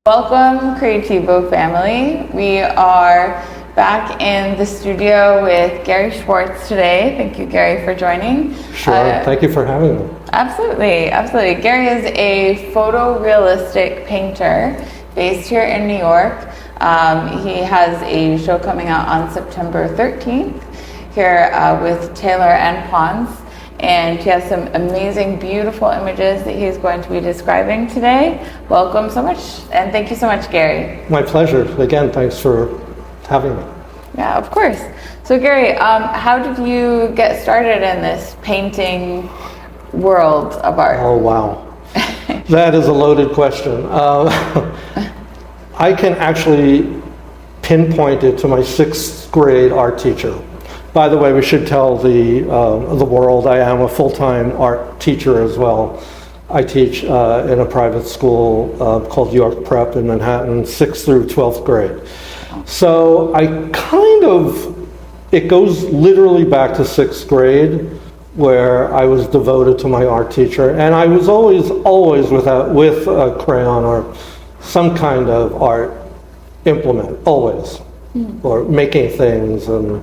Welcome, Creativo family. We are back in the studio with Gary Schwartz today. Thank you, Gary, for joining. Sure, thank you for having me. Absolutely, absolutely. Gary is a photorealistic painter based here in New York. He has a show coming out on September 13th here with Taylor and Pons. And he has some amazing, beautiful images that he's going to be describing today. Welcome so much, and thank you so much, Gary. My pleasure. Again, thanks for having me. Yeah, of course. So, Gary, how did you get started in this painting world of art? Oh, wow. That is a loaded question. I can actually pinpoint it to my 6th grade art teacher. By the way, we should tell the world I am a full-time art teacher as well. I teach in a private school called York Prep in Manhattan, 6th through 12th grade. So it goes literally back to 6th grade, where I was devoted to my art teacher, and I was always with a crayon or some kind of art implement, always, or making things and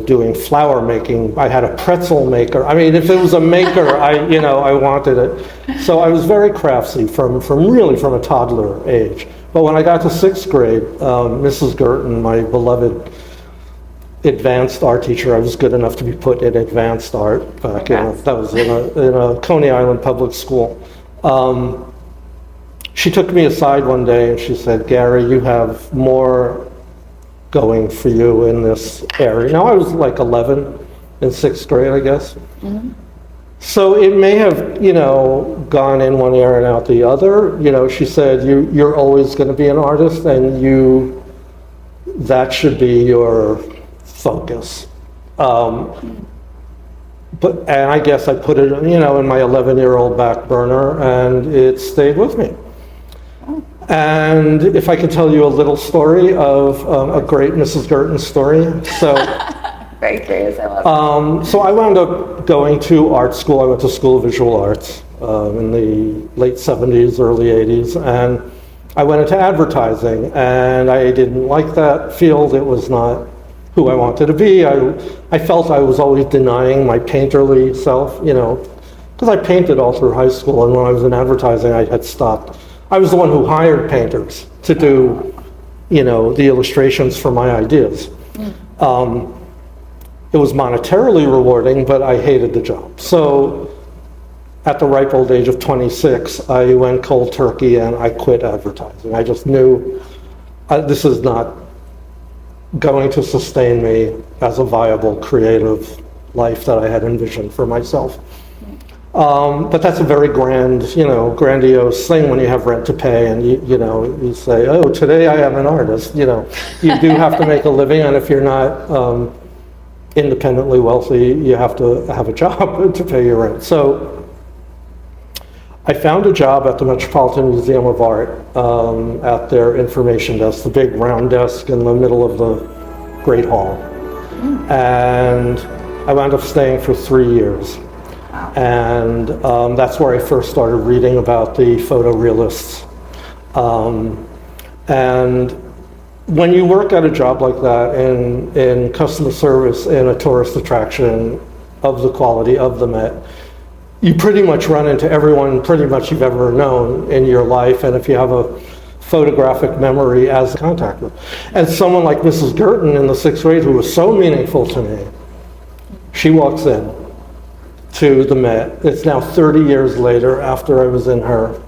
doing flower making. I had a pretzel maker. I mean, if it was a maker, I wanted it. So I was very craftsy from a toddler age. But when I got to 6th grade, Mrs. Girton, my beloved advanced art teacher, I was good enough to be put in advanced art back that was in a Coney Island public school. She took me aside one day and she said, "Gary, you have more going for you in this area." Now I was like 11 in 6th grade, I guess. Mm-hmm. So it may have, gone in one ear and out the other. She said, you're always going to be an artist, and that should be your focus. And I guess I put it, in my 11-year-old back burner, and it stayed with me. And if I could tell you a little story of a great Mrs. Girton story. So, very curious, I love it. So I wound up going to art school. I went to School of Visual Arts in the late 70s, early 80s, and I went into advertising, and I didn't like that field. It was not who I wanted to be. I felt I was always denying my painterly self, because I painted all through high school, and when I was in advertising, I had stopped. I was the one who hired painters to do, the illustrations for my ideas. It was monetarily rewarding, but I hated the job. So at the ripe old age of 26, I went cold turkey and I quit advertising. I just knew this is not going to sustain me as a viable creative life that I had envisioned for myself. But that's a very grandiose thing when you have rent to pay and you say, oh, today I am an artist. You do have to make a living, and if you're not independently wealthy, you have to have a job to pay your rent. So I found a job at the Metropolitan Museum of Art at their information desk, the big round desk in the middle of the Great Hall. And I wound up staying for 3 years. And that's where I first started reading about the photorealists. And when you work at a job like that in customer service in a tourist attraction of the quality of the Met, you pretty much run into everyone pretty much you've ever known in your life, and if you have a photographic memory as a contact with. And someone like Mrs. Girton in the 6th grade, who was so meaningful to me, she walks in to the Met. It's now 30 years later after I was in her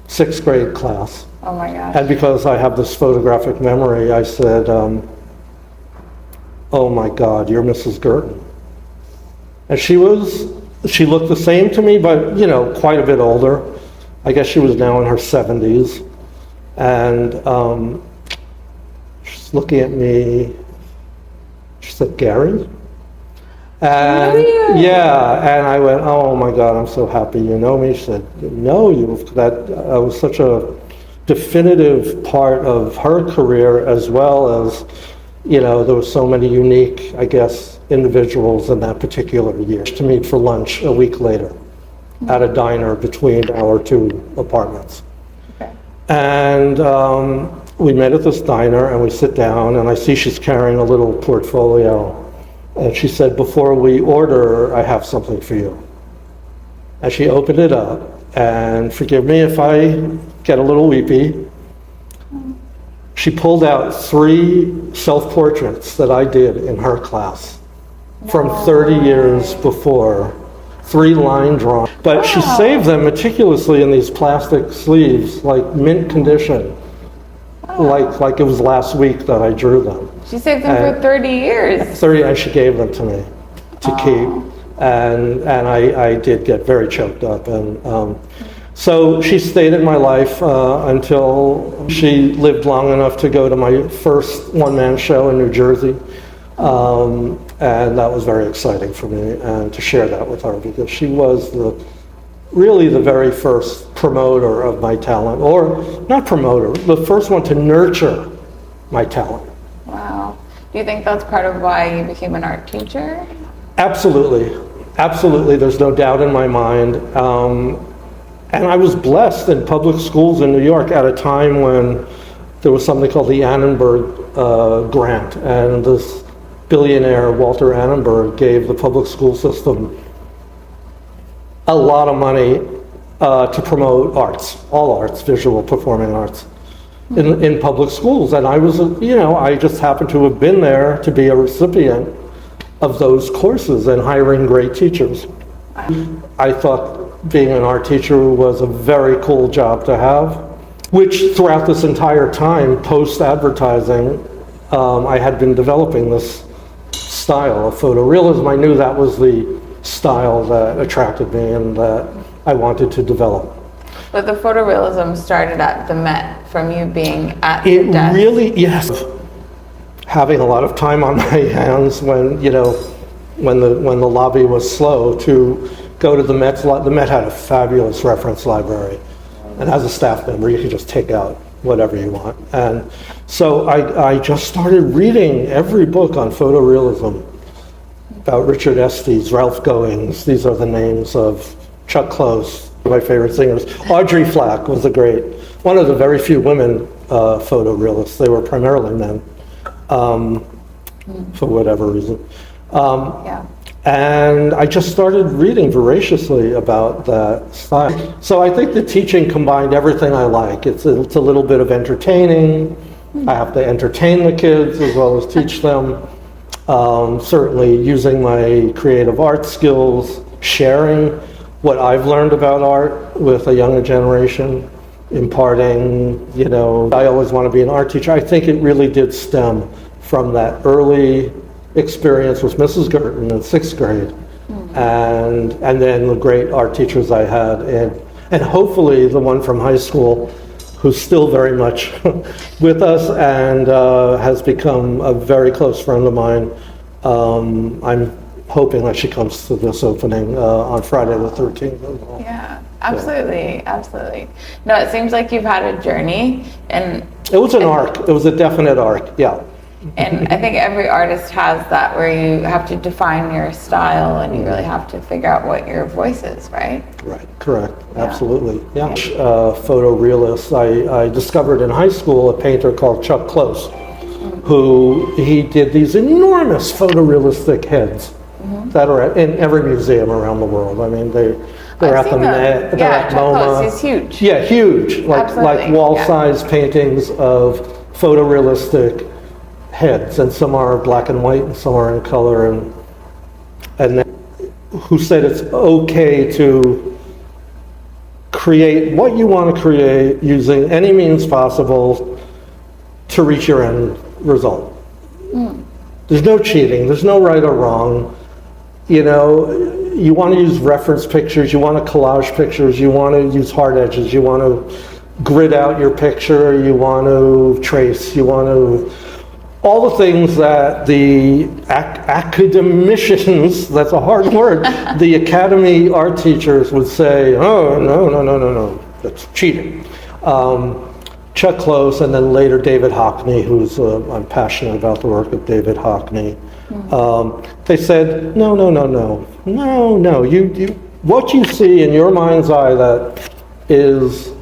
6th grade class. Oh my gosh. And because I have this photographic memory, I said, oh my God, you're Mrs. Girton. And she looked the same to me, but quite a bit older. I guess she was now in her 70s. And she's looking at me, she said, Gary? And and I went, oh my God, I'm so happy you know me. She said, no, that was such a definitive part of her career, as well as, there were so many unique, I guess, individuals in that particular year to meet for lunch a week later at a diner between our 2 apartments. And we met at this diner, and we sit down, and I see she's carrying a little portfolio. And she said, before we order, I have something for you. And she opened it up, and forgive me if I get a little weepy, she pulled out 3 self-portraits that I did in her class from 30 years before, 3 line drawings. But she saved them meticulously in these plastic sleeves, like mint condition, like it was last week that I drew them. She saved them for 30 years. 30, and she gave them to me to keep. And I did get very choked up. And so she stayed in my life until she lived long enough to go to my first one-man show in New Jersey. And that was very exciting for me, and to share that with her, because she was really the very first promoter of my talent, or not promoter, the first one to nurture my talent. Wow. Do you think that's part of why you became an art teacher? Absolutely. Absolutely. There's no doubt in my mind. And I was blessed in public schools in New York at a time when there was something called the Annenberg grant, and this billionaire Walter Annenberg gave the public school system a lot of money to promote arts, all arts, visual, performing arts, in public schools. And I was, I just happened to have been there to be a recipient of those courses and hiring great teachers. I thought being an art teacher was a very cool job to have, which throughout this entire time, post-advertising, I had been developing this style of photorealism. I knew that was the style that attracted me and that I wanted to develop. But the photorealism started at the Met, from you being at the desk. It really, yes. Having a lot of time on my hands when the lobby was slow, to go to the Met. The Met had a fabulous reference library, and as a staff member, you could just take out whatever you want. And so I just started reading every book on photorealism, about Richard Estes, Ralph Goings. These are the names of Chuck Close, my favorite singers. Audrey Flack was one of the very few women photorealists. They were primarily men, for whatever reason. And I just started reading voraciously about that style. So I think the teaching combined everything I like. It's a little bit of entertaining. I have to entertain the kids as well as teach them. Certainly using my creative art skills, sharing what I've learned about art with a younger generation, imparting, I always want to be an art teacher. I think it really did stem from that early experience with Mrs. Girton in 6th grade, and then the great art teachers I had, and hopefully the one from high school who's still very much with us and has become a very close friend of mine. I'm hoping that she comes to this opening on Friday the 13th. Yeah, absolutely, absolutely. No, it seems like you've had a journey, and it was an arc. It was a definite arc, yeah. And I think every artist has that, where you have to define your style and you really have to figure out what your voice is, right? Right, correct, absolutely, yeah. Photorealist, I discovered in high school a painter called Chuck Close, he did these enormous photorealistic heads that are in every museum around the world. I mean, they're at the Met, they're at MoMA. He's huge. Yeah, huge, like wall-size paintings of photorealistic heads, and some are black and white and some are in color, and who said it's okay to create what you want to create using any means possible to reach your end result. There's no cheating, there's no right or wrong. You want to use reference pictures, you want to collage pictures, you want to use hard edges, you want to grid out your picture, you want to trace, you want to all the things that the academicians, that's a hard word, the academy art teachers would say, oh, no, that's cheating. Chuck Close, and then later David Hockney, I'm passionate about the work of David Hockney. They said, no, what you see in your mind's eye that is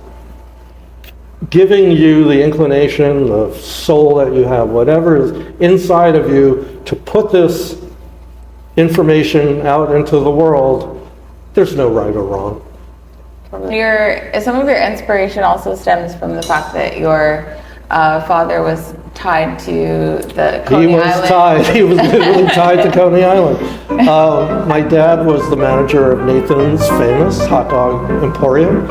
giving you the inclination, the soul that you have, whatever is inside of you to put this information out into the world, there's no right or wrong. Some of your inspiration also stems from the fact that your father was tied to the Coney Island. He was literally tied to Coney Island. My dad was the manager of Nathan's famous hot dog emporium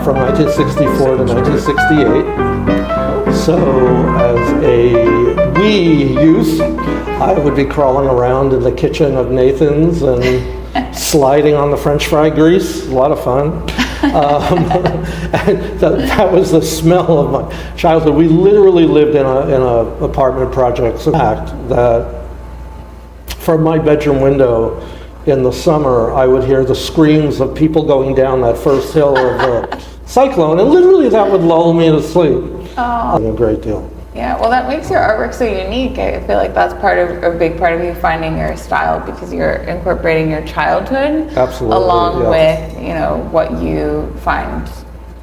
from 1964 to 1968. So as a wee youth, I would be crawling around in the kitchen of Nathan's and sliding on the French fry grease. A lot of fun. And that was the smell of my childhood. We literally lived in a apartment project. So that from my bedroom window in the summer, I would hear the screams of people going down that first hill of the cyclone, and literally that would lull me to sleep. A great deal. Yeah, well, that makes your artwork so unique. I feel like that's a big part of you finding your style, because you're incorporating your childhood along with, what you find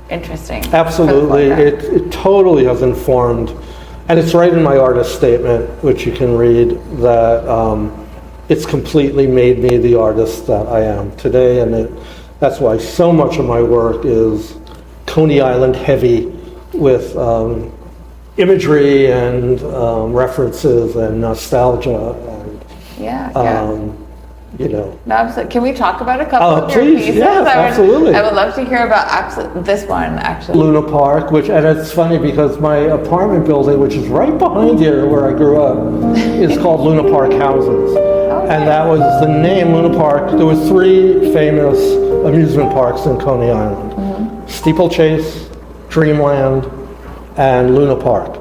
interesting. Absolutely, it totally has informed, and it's right in my artist statement, which you can read, that it's completely made me the artist that I am today, and that's why so much of my work is Coney Island heavy with imagery and references and nostalgia and No, absolutely. Can we talk about a couple of your pieces? Yes, absolutely. I would love to hear about this one, actually. Luna Park, and it's funny because my apartment building, which is right behind here where I grew up, is called Luna Park Houses. Okay. And that was the name, Luna Park. There were 3 famous amusement parks in Coney Island. Mm-hmm. Steeplechase, Dreamland, and Luna Park.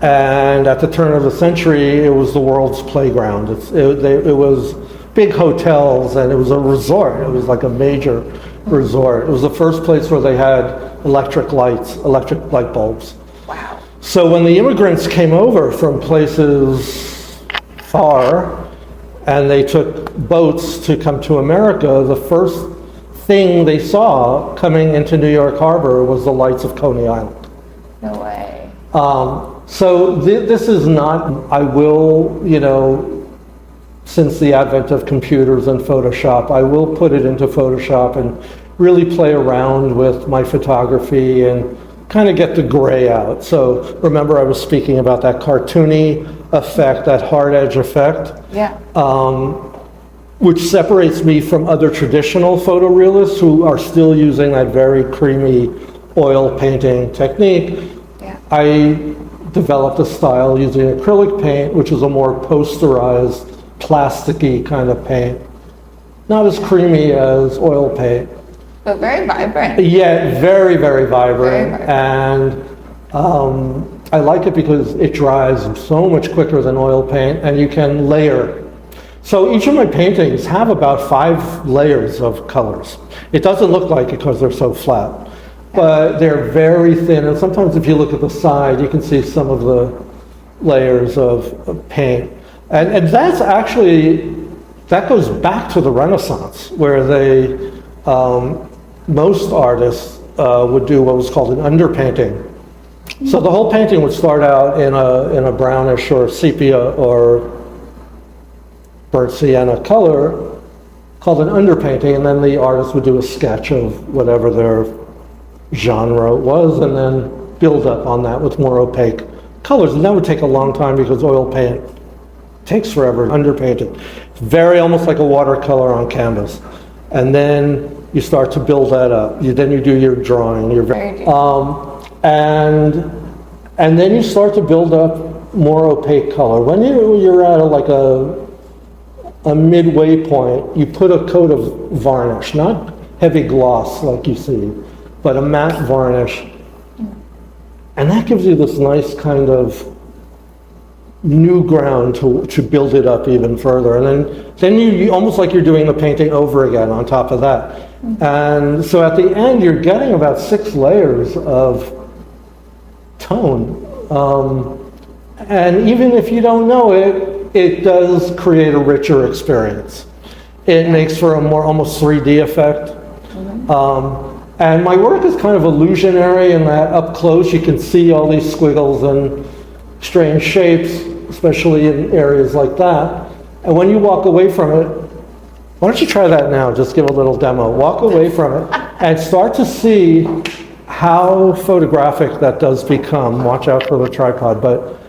And at the turn of the century, it was the world's playground. It was big hotels, and it was a resort. It was like a major resort. It was the first place where they had electric light bulbs. Wow. So when the immigrants came over from places far, and they took boats to come to America, the first thing they saw coming into New York Harbor was the lights of Coney Island. No way. So this is not, I will, since the advent of computers and Photoshop, I will put it into Photoshop and really play around with my photography and kind of get the gray out. So remember, I was speaking about that cartoony effect, that hard edge effect, which separates me from other traditional photorealists who are still using that very creamy oil painting technique. Yeah. I developed a style using acrylic paint, which is a more posterized, plasticky kind of paint. Not as creamy as oil paint. But very vibrant. Yeah, very, very vibrant. And I like it because it dries so much quicker than oil paint, and you can layer. So each of my paintings have about 5 layers of colors. It doesn't look like it because they're so flat, but they're very thin. And sometimes if you look at the side, you can see some of the layers of paint. And that's actually, that goes back to the Renaissance, where most artists would do what was called an underpainting. So the whole painting would start out in a brownish or sepia or burnt sienna color called an underpainting, and then the artist would do a sketch of whatever their genre was and then build up on that with more opaque colors. And that would take a long time because oil paint takes forever to underpaint it. Very almost like a watercolor on canvas. And then you start to build that up. Then you do your drawing. And then you start to build up more opaque color. When you're at a midway point, you put a coat of varnish, not heavy gloss like you see, but a matte varnish. And that gives you this nice kind of new ground to build it up even further. And then you almost like you're doing the painting over again on top of that. And so at the end, you're getting about 6 layers of tone. And even if you don't know it, it does create a richer experience. It makes for a more almost 3D effect. And my work is kind of illusionary in that up close you can see all these squiggles and strange shapes, especially in areas like that. And when you walk away from it, why don't you try that now? Just give a little demo. Walk away from it and start to see how photographic that does become. Watch out for the tripod, but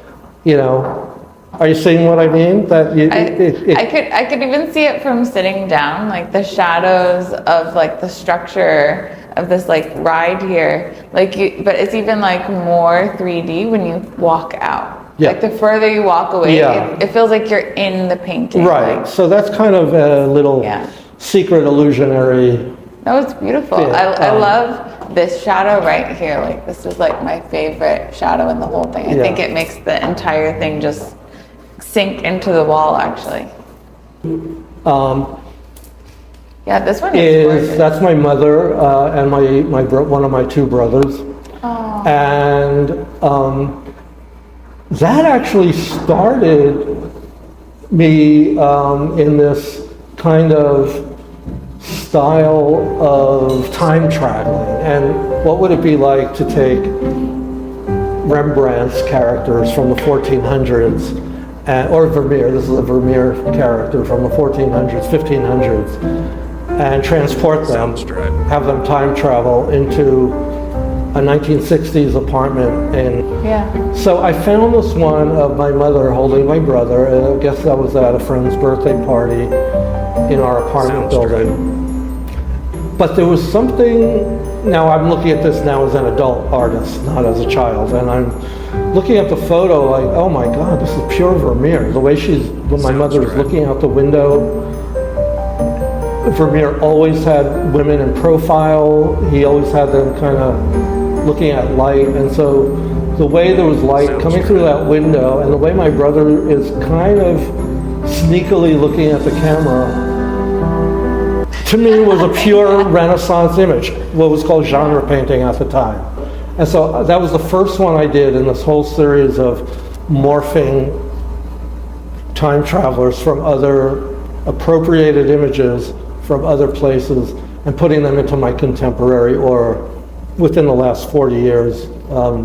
you know, are you seeing what I mean? That I could even see it from sitting down, like the shadows of like the structure of this like ride here, like but it's even like more 3D when you walk out. Yeah. Like the further you walk away, Yeah. it feels like you're in the painting. Right. Like, So that's kind of a little secret illusionary. no, it's beautiful. I love this shadow right here. Like this is like my favorite shadow in the whole thing. I think it makes the entire thing just sink into the wall, actually. Yeah, this one is gorgeous. That's my mother and one of my two brothers. Oh. And that actually started me in this kind of style of time traveling. And what would it be like to take Rembrandt's characters from the 1400s, or Vermeer, this is a Vermeer character from the 1400s, 1500s, and transport them, have them time travel into a 1960s apartment. And so I found this one of my mother holding my brother, and I guess that was at a friend's birthday party in our apartment building. But there was something, now I'm looking at this now as an adult artist, not as a child, and I'm looking at the photo like, oh my God, this is pure Vermeer. The way when my mother is looking out the window, Vermeer always had women in profile. He always had them kind of looking at light. And so the way there was light coming through that window and the way my brother is kind of sneakily looking at the camera, to me was a pure Renaissance image, what was called genre painting at the time. And so that was the first one I did in this whole series of morphing time travelers from other appropriated images from other places and putting them into my contemporary or within the last 40 years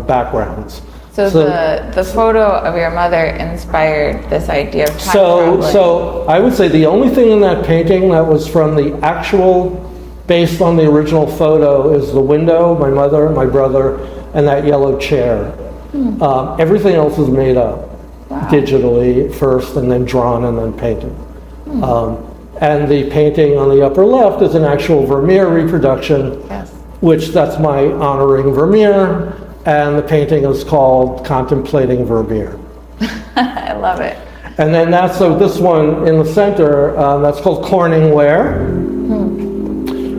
backgrounds. So the photo of your mother inspired this idea of time traveling. So I would say the only thing in that painting that was from the actual, based on the original photo, is the window, my mother, my brother, and that yellow chair. Everything else is made up digitally first and then drawn and then painted. And the painting on the upper left is an actual Vermeer reproduction, which that's my honoring Vermeer, and the painting is called Contemplating Vermeer. I love it. And then this one in the center, that's called Corningware.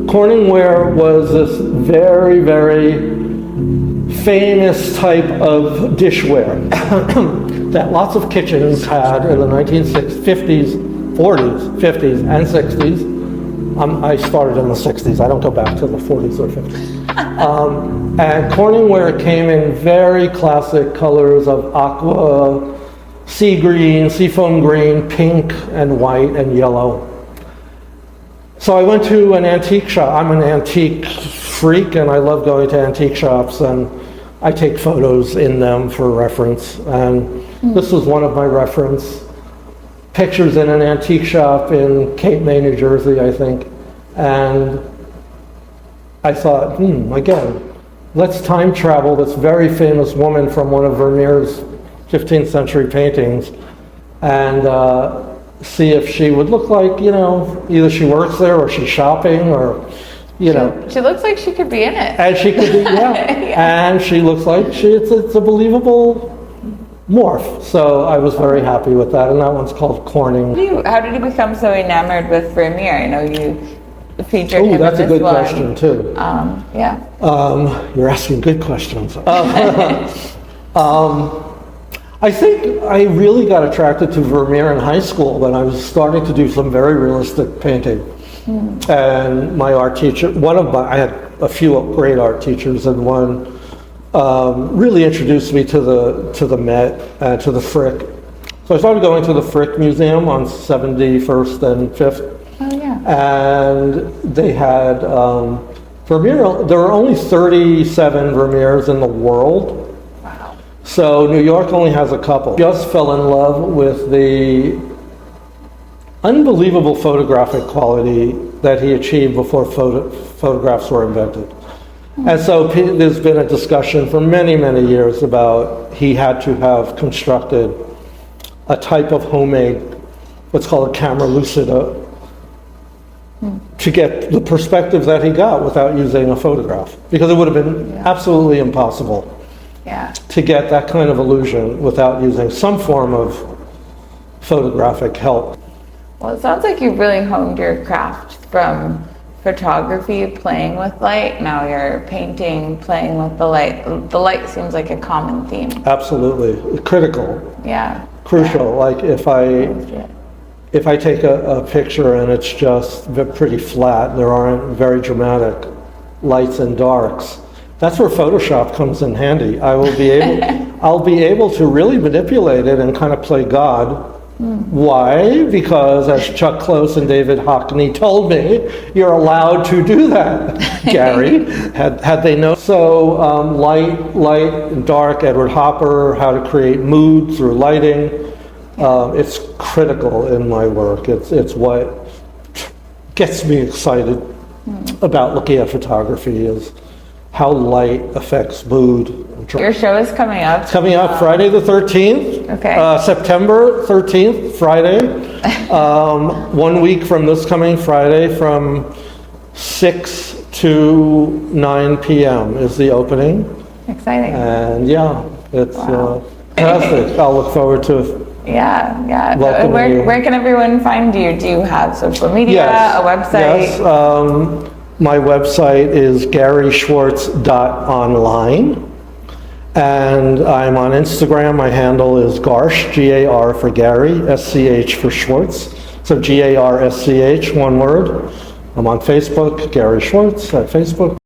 Corningware was this very, very famous type of dishware that lots of kitchens had in the 1950s, 40s, 50s, and 60s. I started in the 60s. I don't go back to the 40s or 50s. And Corningware came in very classic colors of aqua, sea green, seafoam green, pink, and white, and yellow. So I went to an antique shop. I'm an antique freak, and I love going to antique shops, and I take photos in them for reference. And this was one of my reference pictures in an antique shop in Cape May, New Jersey, I think. And I thought, again, let's time travel this very famous woman from one of Vermeer's 15th century paintings and see if she would look like, either she works there or she's shopping or, She looks like she could be in it. And she could be, And she looks like it's a believable morph. So I was very happy with that, and that one's called Corning. How did you become so enamored with Vermeer? I know you featured him in that's a this good one. question too. Yeah. You're asking good questions. I think I really got attracted to Vermeer in high school when I was starting to do some very realistic painting. And my art teacher, I had a few great art teachers, and one really introduced me to the Met and to the Frick. So I started going to the Frick Museum on 71st and 5th. Oh yeah. And they had Vermeer, there are only 37 Vermeers in the world. Wow. So New York only has a couple. Just fell in love with the unbelievable photographic quality that he achieved before photographs were invented. And so there's been a discussion for many, many years about he had to have constructed a type of homemade, what's called a camera lucida, to get the perspective that he got without using a photograph. Because it would have been absolutely impossible to get that kind of illusion without using some form of photographic help. Well, it sounds like you've really honed your craft from photography, playing with light. Now you're painting, playing with the light. The light seems like a common theme. Absolutely. Critical. Yeah. Crucial. Yeah. Like if I take a picture and it's just pretty flat, there aren't very dramatic lights and darks, that's where Photoshop comes in handy. I'll be able to really manipulate it and kind of play God. Why? Because as Chuck Close and David Hockney told me, you're allowed to do that, Gary, had they known. So light and dark, Edward Hopper, how to create mood through lighting. It's critical in my work. It's what gets me excited about looking at photography is how light affects mood. Your show is coming up. It's coming up Friday the 13th. Okay. September 13th, Friday. 1 week from this coming Friday from 6 to 9 p.m. is the opening. Exciting. And yeah, it's fantastic. I'll look forward to Yeah. welcoming you. Where can everyone find you? Do you have social media, a website? Yes. My website is garyschwartz.online. And I'm on Instagram. My handle is Garsh, G-A-R for Gary, S-C-H for Schwartz. So G-A-R-S-C-H, one word. I'm on Facebook, Gary Schwartz at Facebook.